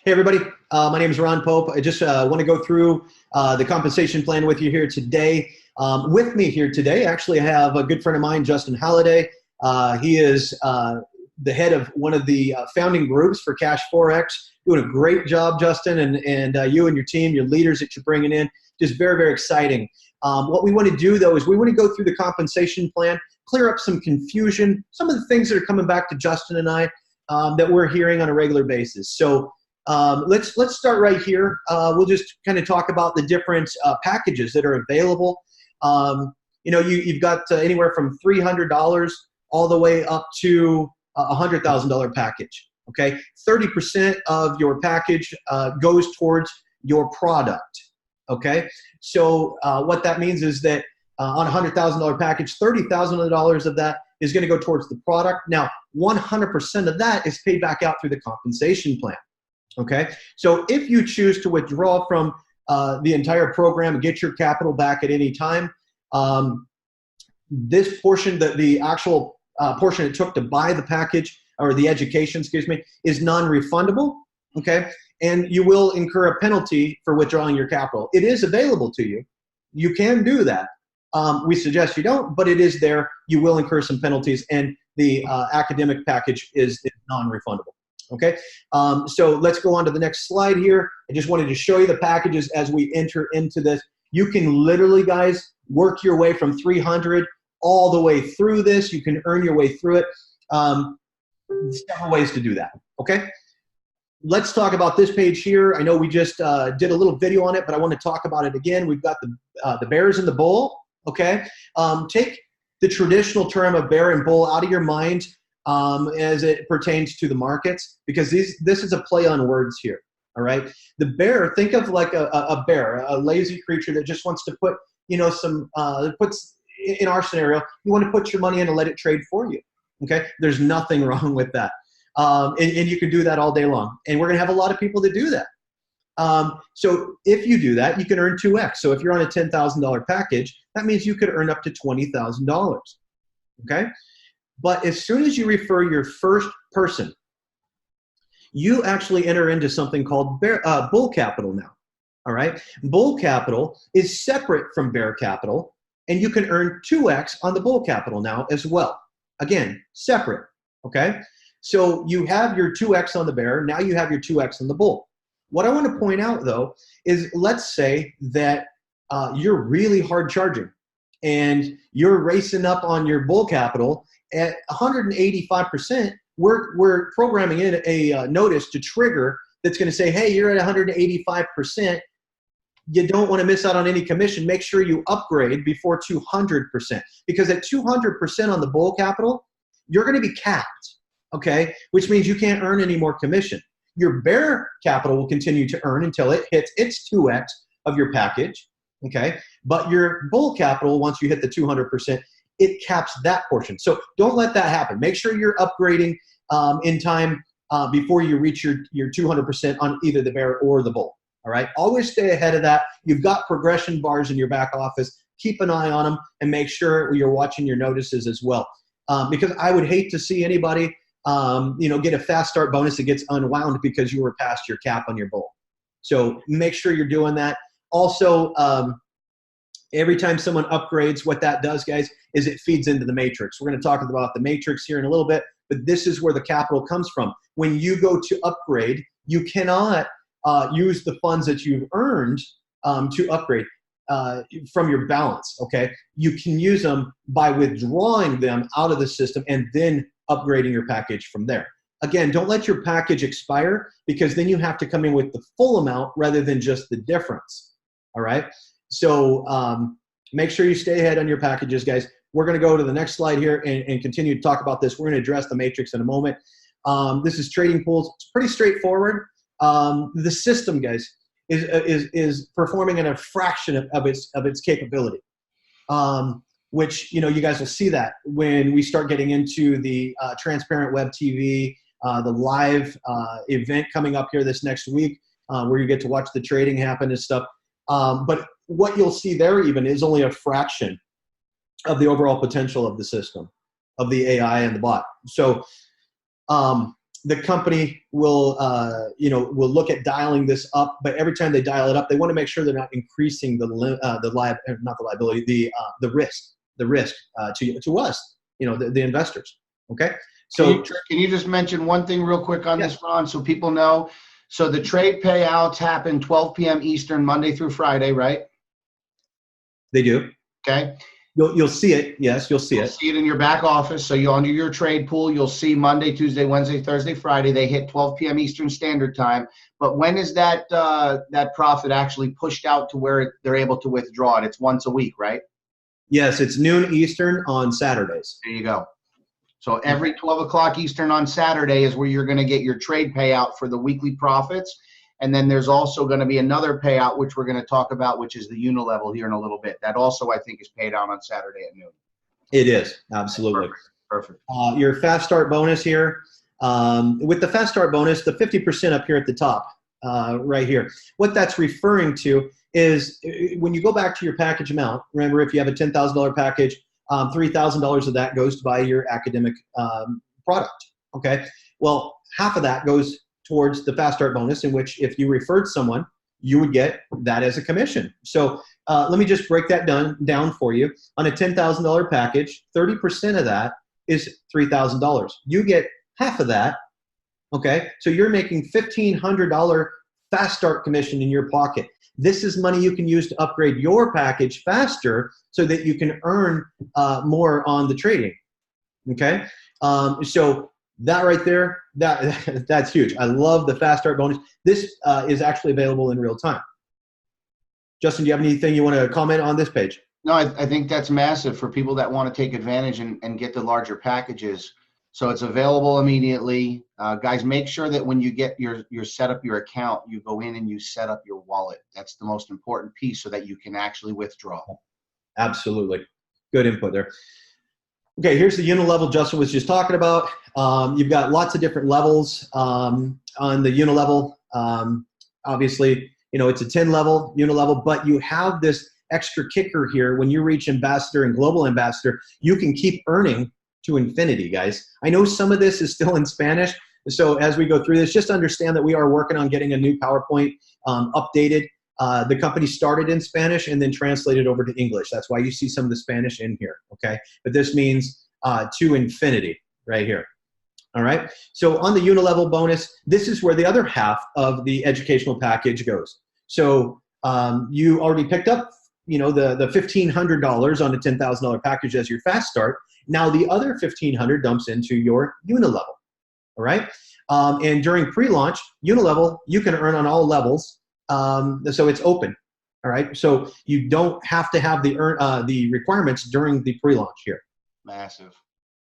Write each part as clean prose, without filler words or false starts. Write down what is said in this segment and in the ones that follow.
Hey, everybody. My name is Ron Pope. I just want to go through the compensation plan with you here today. With me here today, actually, I have a good friend of mine, Justin Halliday. He is the head of one of the founding groups for Cash Forex. Doing a great job, Justin, and you and your team, your leaders that you're bringing in. Just very, very exciting. What we want to do, though, is we want to go through the compensation plan, clear up some confusion, some of the things that are coming back to Justin and I that we're hearing on a regular basis. So let's start right here. We'll just kind of talk about the different packages that are available. You've got anywhere from $300 all the way up to a $100,000 package. Okay, 30% of your package goes towards your product. Okay, so what that means is that on a $100,000 package, $30,000 of that is going to go towards the product. Now, 100% of that is paid back out through the compensation plan. Okay, so if you choose to withdraw from the entire program and get your capital back at any time, this portion, the actual portion it took to buy the package or the education, excuse me, is non-refundable. Okay, and you will incur a penalty for withdrawing your capital. It is available to you. You can do that. We suggest you don't, but it is there. You will incur some penalties, and the academic package is non-refundable. Okay, so let's go on to the next slide here. I just wanted to show you the packages as we enter into this. You can literally, guys, work your way from 300 all the way through this. You can earn your way through it. Several ways to do that. Okay, let's talk about this page here. I know we just did a little video on it, but I want to talk about it again. We've got the bears and the bull. Okay, take the traditional term of bear and bull out of your mind as it pertains to the markets, because this is a play on words here. All right, the bear, think of like a bear, a lazy creature that just wants to put, puts in our scenario, you want to put your money in and let it trade for you. Okay, there's nothing wrong with that, and you can do that all day long, and we're gonna have a lot of people that do that. So if you do that, you can earn 2x. So if you're on a $10,000 package, that means you could earn up to $20,000. Okay, but as soon as you refer your first person, you actually enter into something called bull capital now. All right, bull capital is separate from bear capital, and you can earn 2x on the bull capital now as well. Again, separate. Okay, so you have your 2x on the bear, now you have your 2x on the bull. What I want to point out, though, is let's say that you're really hard charging and you're racing up on your bull capital at 185%. We're programming in a notice to trigger that's going to say, hey, you're at 185%. You don't want to miss out on any commission. Make sure you upgrade before 200%, because at 200% on the bull capital, you're going to be capped, okay, which means you can't earn any more commission. Your bear capital will continue to earn until it hits its 2x of your package, okay? But your bull capital, once you hit the 200%, it caps that portion. So don't let that happen. Make sure you're upgrading in time before you reach your 200% on either the bear or the bull, all right? Always stay ahead of that. You've got progression bars in your back office. Keep an eye on them and make sure you're watching your notices as well. Because I would hate to see anybody get a fast start bonus that gets unwound because you were past your cap on your bull. So make sure you're doing that. Also, every time someone upgrades, what that does, guys, is it feeds into the matrix. We're going to talk about the matrix here in a little bit, but this is where the capital comes from. When you go to upgrade, you cannot use the funds that you've earned to upgrade from your balance, okay? You can use them by withdrawing them out of the system and then upgrading your package from there. Again, don't let your package expire, because then you have to come in with the full amount rather than just the difference, all right? So make sure you stay ahead on your packages, guys. We're going to go to the next slide here and continue to talk about this. We're going to address the matrix in a moment. This is trading pools. It's pretty straightforward. The system, guys, is performing at a fraction of its capability. Which, you guys will see that when we start getting into the transparent web TV, the live event coming up here this next week, where you get to watch the trading happen and stuff. But what you'll see there even is only a fraction of the overall potential of the system, of the AI and the bot. So the company will, will look at dialing this up, but every time they dial it up, they want to make sure they're not increasing not the liability, the risk to us, the investors. Okay. So can you just mention one thing real quick on this, Ron, so people know? So the trade payouts happen 12 p.m. Eastern, Monday through Friday, right? They do. Okay. You'll see it. Yes, you'll see it. See it in your back office. So you under your trade pool, you'll see Monday, Tuesday, Wednesday, Thursday, Friday. They hit 12 p.m. Eastern Standard Time. But when is that profit actually pushed out to where they're able to withdraw it? It's once a week, right? Yes, it's noon Eastern on Saturdays. There you go. So every 12 o'clock Eastern on Saturday is where you're going to get your trade payout for the weekly profits. And then there's also going to be another payout, which we're going to talk about, which is the unilevel here in a little bit. That also, I think, is paid out on Saturday at noon. It is. Absolutely. Perfect. Your fast start bonus here. With the fast start bonus, the 50% up here at the top, right here, what that's referring to is when you go back to your package amount, remember, if you have a $10,000 package, $3,000 of that goes to buy your academic product. Okay. Well, half of that goes towards the fast start bonus, in which if you referred someone, you would get that as a commission. So let me just break that down for you. On a $10,000 package, 30% of that is $3,000. You get half of that. Okay. So you're making $1,500 fast start commission in your pocket. This is money you can use to upgrade your package faster so that you can earn more on the trading. Okay. So that right there, that's huge. I love the fast start bonus. This is actually available in real time. Justin, do you have anything you want to comment on this page? No, I think that's massive for people that want to take advantage and get the larger packages. So it's available immediately. Guys, make sure that when you get your set up your account, you go in and you set up your wallet. That's the most important piece so that you can actually withdraw. Absolutely. Good input there. Okay, here's the unilevel Justin was just talking about. You've got lots of different levels on the unilevel. Obviously, it's a 10 level unilevel, but you have this extra kicker here. When you reach ambassador and global ambassador, you can keep earning to infinity, guys. I know some of this is still in Spanish, so as we go through this, just understand that we are working on getting a new PowerPoint updated. The company started in Spanish and then translated over to English. That's why you see some of the Spanish in here, okay? But this means to infinity right here, all right? So on the unilevel bonus, this is where the other half of the educational package goes. So you already picked up, the $1,500 on a $10,000 package as your fast start. Now the other $1,500 dumps into your unilevel, all right? And during pre-launch, unilevel, you can earn on all levels. So it's open, all right? So you don't have to have the requirements during the pre-launch here. Massive.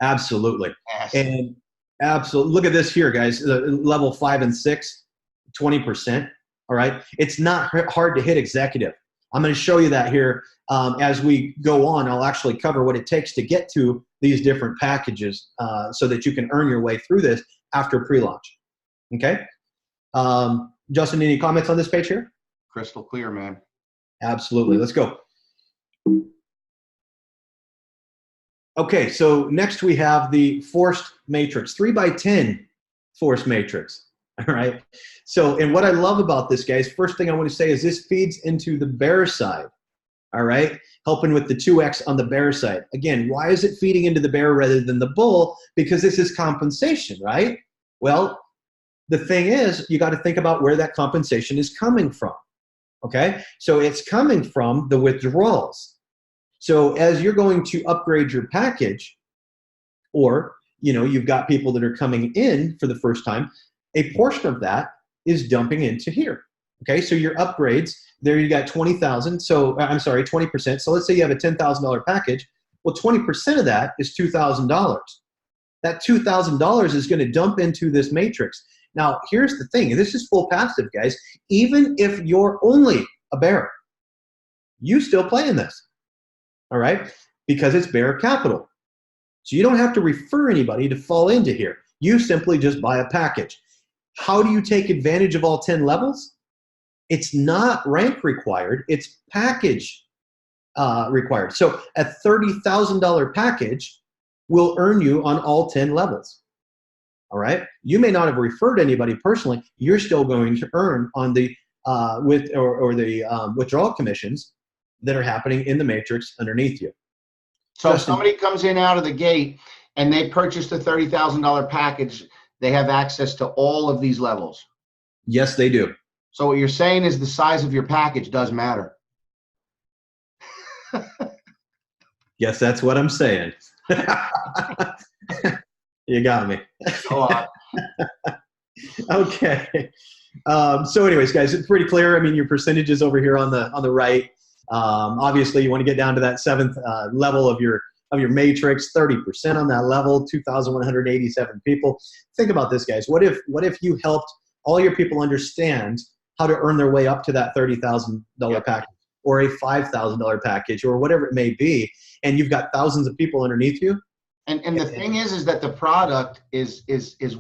Absolutely. Massive. And absolutely, look at this here, guys. Level 5 and 6, 20%, all right? It's not hard to hit executive. I'm going to show you that here as we go on. I'll actually cover what it takes to get to these different packages so that you can earn your way through this after pre-launch, okay? Justin, any comments on this page here? Crystal clear, man. Absolutely. Let's go. Okay, so next we have the forced matrix, 3x10 forced matrix. All right. So, and what I love about this, guys, first thing I want to say is this feeds into the bear side. All right. Helping with the 2x on the bear side. Again, why is it feeding into the bear rather than the bull? Because this is compensation, right? Well, the thing is, you got to think about where that compensation is coming from. Okay. So it's coming from the withdrawals. So as you're going to upgrade your package, or, you've got people that are coming in for the first time, a portion of that is dumping into here. Okay, so your upgrades, there you got 20,000. So I'm sorry, 20%. So let's say you have a $10,000 package. Well, 20% of that is $2,000. That $2,000 is going to dump into this matrix. Now, here's the thing, and this is full passive, guys. Even if you're only a bear, you still play in this, all right? Because it's bear capital. So you don't have to refer anybody to fall into here. You simply just buy a package. How do you take advantage of all 10 levels? It's not rank required, it's package required. So a $30,000 package will earn you on all 10 levels. All right. You may not have referred anybody personally. You're still going to earn on the withdrawal commissions that are happening in the matrix underneath you. So if somebody comes in out of the gate and they purchased a $30,000 package, they have access to all of these levels. Yes, they do. So what you're saying is the size of your package does matter. Yes, that's what I'm saying. You got me. Go on. Okay. So anyways, guys, it's pretty clear. I mean, your percentages over here on the right. Obviously, you want to get down to that seventh level of your matrix, 30% on that level, 2,187 people. Think about this, guys. What if you helped all your people understand how to earn their way up to that $30,000 package, or a $5,000 package, or whatever it may be, and you've got thousands of people underneath you? And the thing is that the product is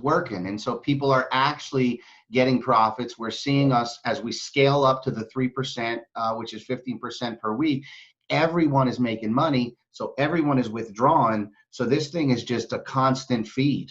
working, and so people are actually getting profits. We're seeing us as we scale up to the 3%, which is 15% per week. Everyone is making money, so everyone is withdrawn. So this thing is just a constant feed.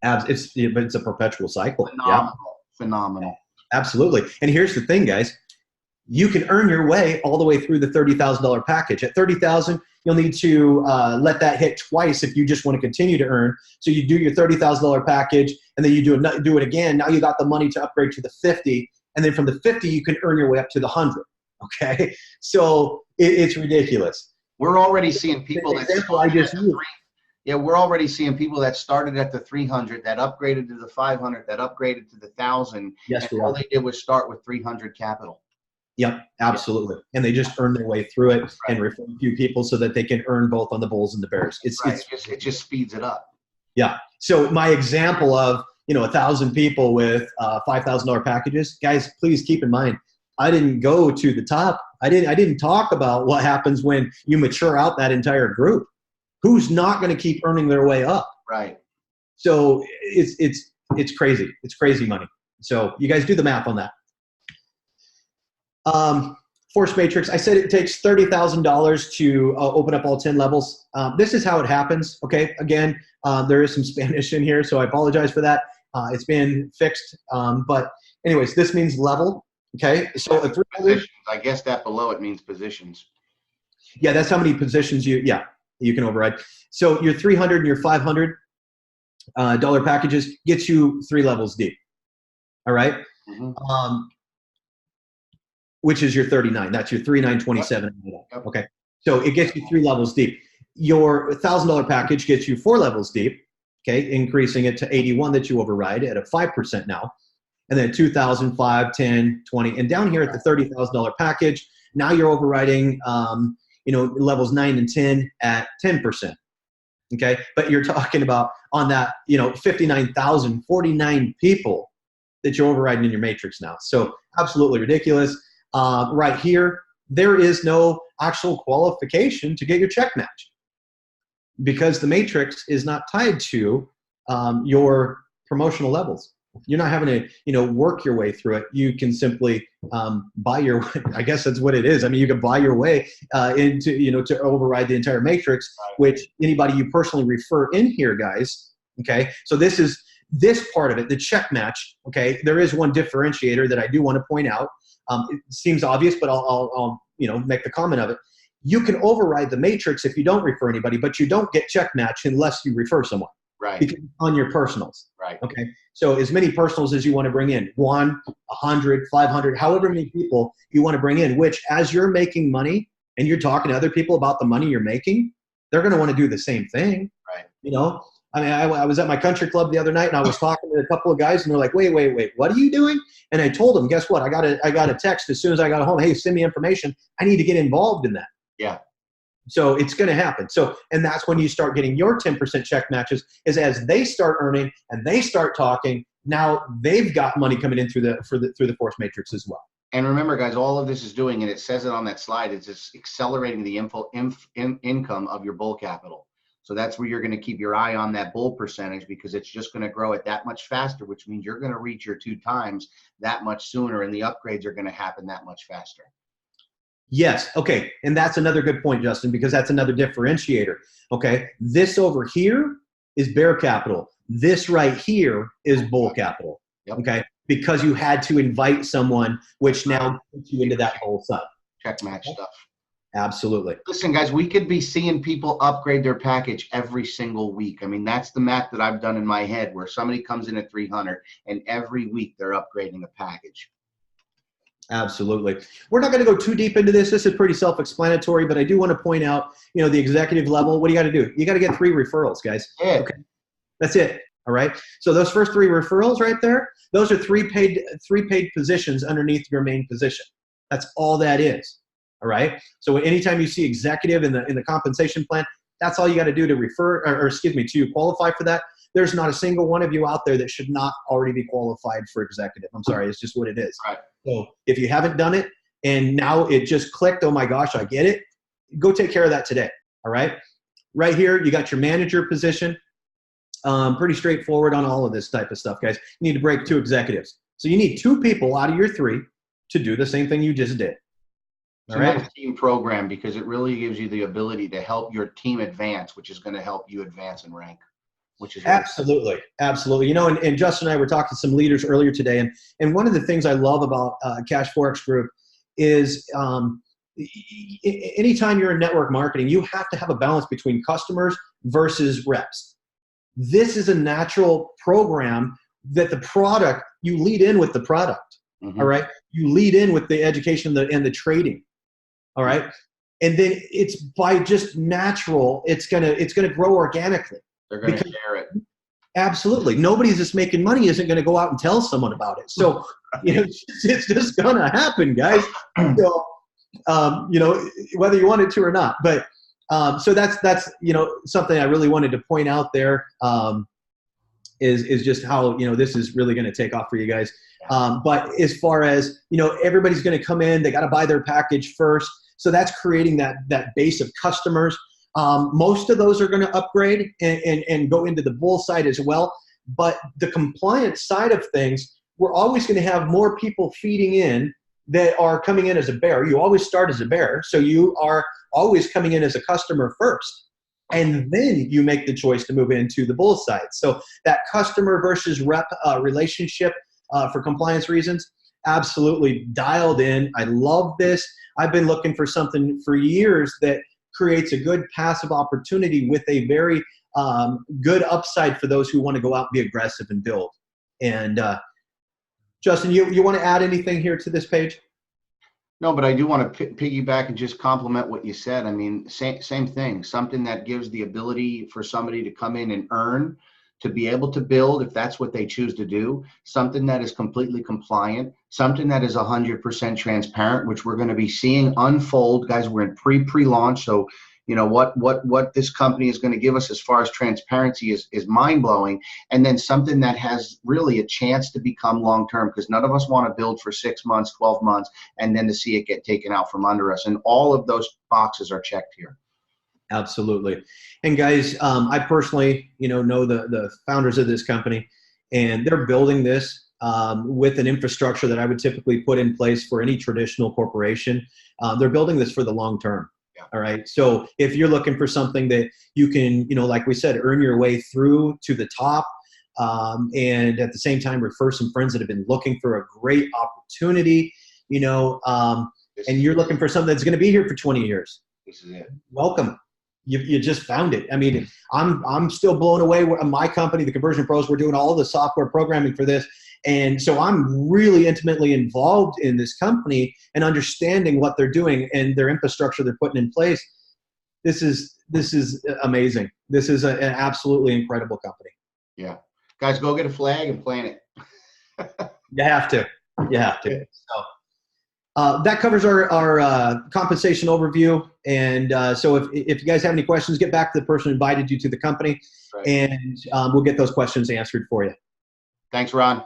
It's a perpetual cycle. Phenomenal. Absolutely. And here's the thing, guys. You can earn your way all the way through the $30,000 package. At $30,000, you'll need to let that hit twice if you just want to continue to earn. So you do your $30,000 package, and then you do it again. Now you got the money to upgrade to the 50, and then from the 50, you can earn your way up to the 100. Okay, so it's ridiculous. We're already seeing people that we're already seeing people that started at the 300, that upgraded to the 500, that upgraded to the 1,000. Yes, and all they did was start with 300 capital. Yep, absolutely. And they just earn their way through it and refer a few people so that they can earn both on the bulls and the bears. It just speeds it up. Yeah. So my example of 1,000 people with $5,000 packages, guys, please keep in mind, I didn't go to the top. I didn't talk about what happens when you mature out that entire group. Who's not going to keep earning their way up? Right. So it's crazy. It's crazy money. So you guys do the math on that. Force matrix. I said it takes $30,000 to open up all 10 levels. This is how it happens. Okay. Again, there is some Spanish in here, so I apologize for that. It's been fixed. But anyways, this means level. Okay. So a 300. I guess that below it means positions. Yeah, that's how many positions you can override. So your 300 and your $500 dollar packages gets you 3 levels deep. All right. Mm-hmm. Which is your 39. That's your 3927. Yep. Okay. So it gets you 3 levels deep. Your $1,000 package gets you 4 levels deep. Okay. Increasing it to 81 that you override at a 5% now. And then 2,000, 5, 10, 20. And down here at the $30,000 package, now you're overriding, levels 9 and 10 at 10%. Okay. But you're talking about on that, 49 people that you're overriding in your matrix now. So absolutely ridiculous. Right here, there is no actual qualification to get your check match because the matrix is not tied to your promotional levels. You're not having to, work your way through it. You can simply buy your way. I guess that's what it is. I mean, you can buy your way into, to override the entire matrix, which anybody you personally refer in here, guys. Okay. So this is this part of it, the check match. Okay. There is one differentiator that I do want to point out. It seems obvious, but I'll make the comment of it. You can override the matrix if you don't refer anybody, but you don't get check match unless you refer someone. Right. Because on your personals. Right. Okay. So as many personals as you want to bring in, 1, 100, 500, however many people you want to bring in, which as you're making money and you're talking to other people about the money you're making, they're going to want to do the same thing. Right. I mean, I was at my country club the other night and I was talking to a couple of guys and they're like, wait, what are you doing? And I told them, guess what? I got a text as soon as I got home. Hey, send me information. I need to get involved in that. Yeah. So it's going to happen. So, and that's when you start getting your 10% check matches is as they start earning and they start talking, now they've got money coming in through the force matrix as well. And remember, guys, all of this is doing, and it says it on that slide, it's just accelerating the income of your bull capital. So that's where you're going to keep your eye on that bull percentage because it's just going to grow it that much faster, which means you're going to reach your 2 times that much sooner, and the upgrades are going to happen that much faster. Yes. Okay. And that's another good point, Justin, because that's another differentiator. Okay. This over here is bear capital. This right here is bull capital. Yep. Okay. Because you had to invite someone, which now puts you into that whole side. Check match stuff. Absolutely. Listen, guys, we could be seeing people upgrade their package every single week. I mean, that's the math that I've done in my head, where somebody comes in at 300 and every week they're upgrading a package. Absolutely. We're not going to go too deep into this. This is pretty self-explanatory, but I do want to point out, you know, the executive level. What do you got to do? You got to get 3 referrals, guys. Yeah. Okay. That's it. All right. So those first 3 referrals right there, those are 3 paid positions underneath your main position. That's all that is. All right. So anytime you see executive in the compensation plan, that's all you got to do to refer, or excuse me, to qualify for that. There's not a single one of you out there that should not already be qualified for executive. I'm sorry. It's just what it is. Right. So if you haven't done it and now it just clicked, oh my gosh, I get it. Go take care of that today. All right. Right here, you got your manager position. Pretty straightforward on all of this type of stuff, guys. You need to break 2 executives. So you need 2 people out of your 3 to do the same thing you just did. It's a nice team program because it really gives you the ability to help your team advance, which is going to help you advance in rank, which is absolutely, absolutely. You know, and Justin and I were talking to some leaders earlier today, and one of the things I love about Cash Forex Group is anytime you're in network marketing, you have to have a balance between customers versus reps. This is a natural program that the product, you lead in with the product, all right? You lead in with the education and the trading, all right? And then it's by just natural, it's gonna grow organically. They're going to share it. Absolutely. Nobody that's making money isn't going to go out and tell someone about it. So, you know, it's just going to happen, guys. So, you know, whether you want it to or not. But so that's, you know, something I really wanted to point out there is just how, you know, this is really going to take off for you guys. But as far as, you know, everybody's going to come in, they got to buy their package first. So that's creating that base of customers. Most of those are going to upgrade and go into the bull side as well. But the compliance side of things, we're always going to have more people feeding in that are coming in as a bear. You always start as a bear. So you are always coming in as a customer first. And then you make the choice to move into the bull side. So that customer versus rep relationship for compliance reasons, absolutely dialed in. I love this. I've been looking for something for years that creates a good passive opportunity with a very good upside for those who want to go out and be aggressive and build. And Justin, you want to add anything here to this page? No, but I do want to piggyback and just compliment what you said. I mean, same thing, something that gives the ability for somebody to come in and earn, to be able to build if that's what they choose to do, something that is completely compliant, something that is 100% transparent, which we're going to be seeing unfold. Guys, we're in pre-launch, so you know what this company is going to give us as far as transparency is mind-blowing. And then something that has really a chance to become long-term, because none of us want to build for 6 months, 12 months, and then to see it get taken out from under us. And all of those boxes are checked here. Absolutely. And guys, I personally, you know the founders of this company, and they're building this with an infrastructure that I would typically put in place for any traditional corporation. They're building this for the long term. Yeah. All right. So if you're looking for something that you can, you know, like we said, earn your way through to the top, and at the same time refer some friends that have been looking for a great opportunity, you know, and you're looking for something that's going to be here for 20 years. This is it. Welcome. You just found it. I mean, I'm still blown away. My company, the Conversion Pros, we're doing all the software programming for this. And so I'm really intimately involved in this company and understanding what they're doing and their infrastructure they're putting in place. This is amazing. This is an absolutely incredible company. Yeah. Guys, go get a flag and plant it. You have to. You have to. So that covers our compensation overview. And so if you guys have any questions, get back to the person who invited you to the company, right, and we'll get those questions answered for you. Thanks, Ron.